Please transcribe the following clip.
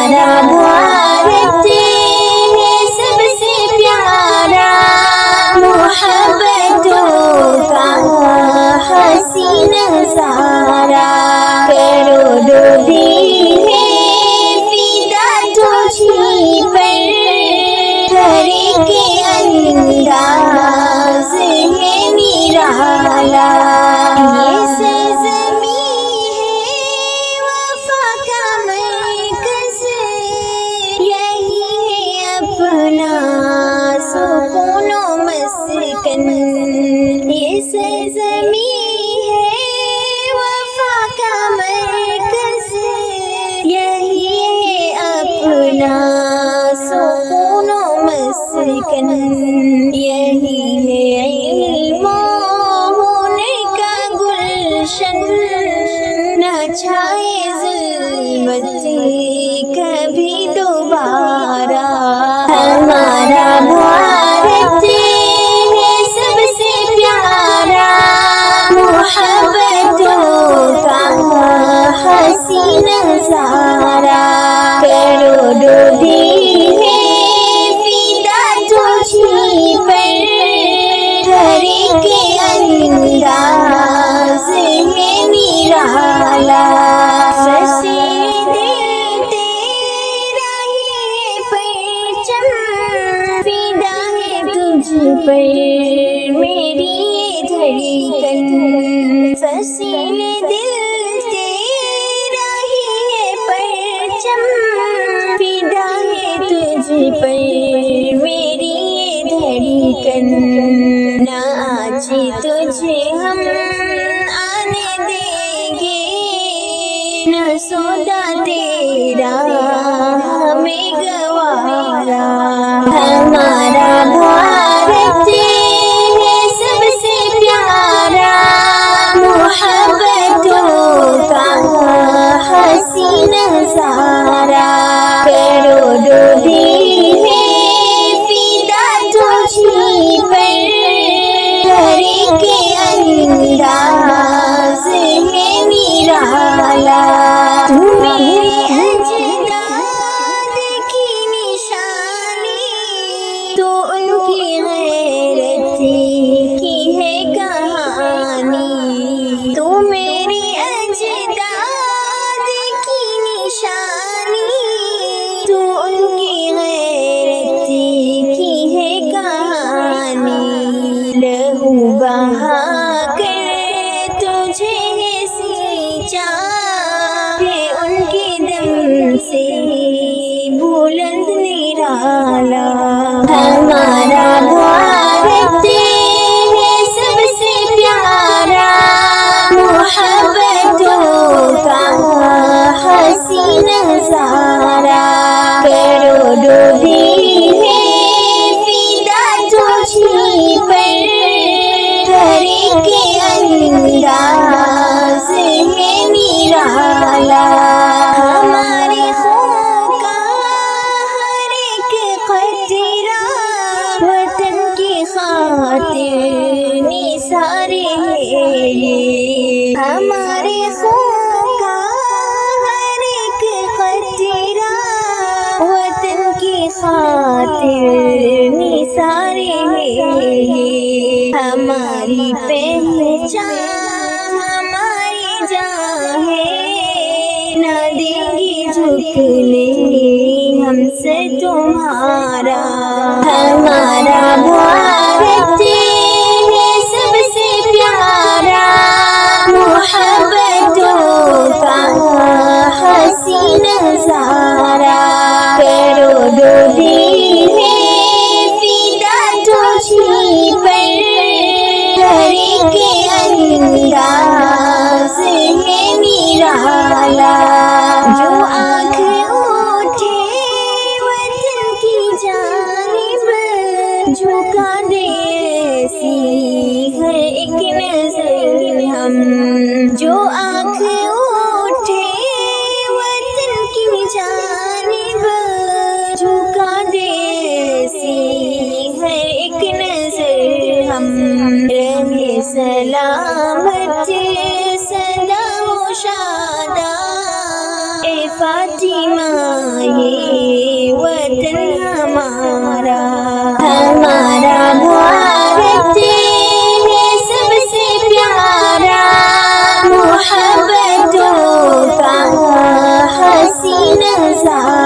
ہمارا بھارت ہے سب سے پیارا، محبتوں کا حسین نظارہ، کروڑوں دی ہے فدا تجھی پر، گھر کے انداز ہے نرالا، یہ سرزمین ہے وفا کا مرکز، یہی ہے اپنا سکون و مسکن، یہ سرزمین ہے وفا کا مرکز، یہی ہے اپنا سکون و مسکن، یہی ہے علم و ہنر کا گلشن، نہ چھائے ظلمت کبھی دوبارہ، ہمارا بھارت ہے سب سے پیارا، محبتوں کا حسین نظارہ، کروڑوں دی ہے فدا تجھی پر، گھر کے انداز ہے نرالا، سسیر دل تیرا ہی پرچم، فدا ہے تجھ پر میری دھڑکن، سسیر دل تیرا ہی پرچم، فدا ہے تجھ پر میری دھڑکن، نہ آج تجھے ہم آنے دیں گے، نہ سودا تیرا ہمیں گوارا، ہمارا بھارت ہے سب سے پیارا، محبتوں کا حسین نظارہ، کروڑوں دی ہے فدا تجھی پر، گھر کے انداز ہے نرالا، تو میرے اجداد کی نشانی، تو ان کی غیرت کی ہے کہانی، تو میرے اجداد کی نشانی، تو ان کی غیرت کی ہے کہانی، لہو بہا کر تجھے سینچا ہے ان کے دم سے بلند نرالا، ہمارا بھارت ہے سب سے پیارا، محبتوں کا حسین نظارہ، کروڑوں دی ہے فدا تجھی پر، گھر کے انداز ہے نرالا، ہمارے خون کا ہر ایک قطرہ وطن کی خاطر نثار ہے، یہ ہمارے خون کا ہر ایک قطرہ وطن کی خاطر نثار ہے، یہ ہماری پہچان ہماری جان ہے، نہ دیں گی جھکنے ہم سے تمہارا، ہمارا بھارت ہے سب سے پیارا، محبتوں کا حسین نظارہ، کروڑوں دی ہے فدا تجھی پر، گھر کے انداز ہے نرالا، جو آنکھ اٹھے وطن کی جانب، جھکا دے ایسی ہر ایک نظر ہم، جو آنکھ اٹھے وطن کی جانب، جھکا دے ایسی ہر ایک نظر ہم، رہے سلامت سدا و شاداں اے فاطمہ رضا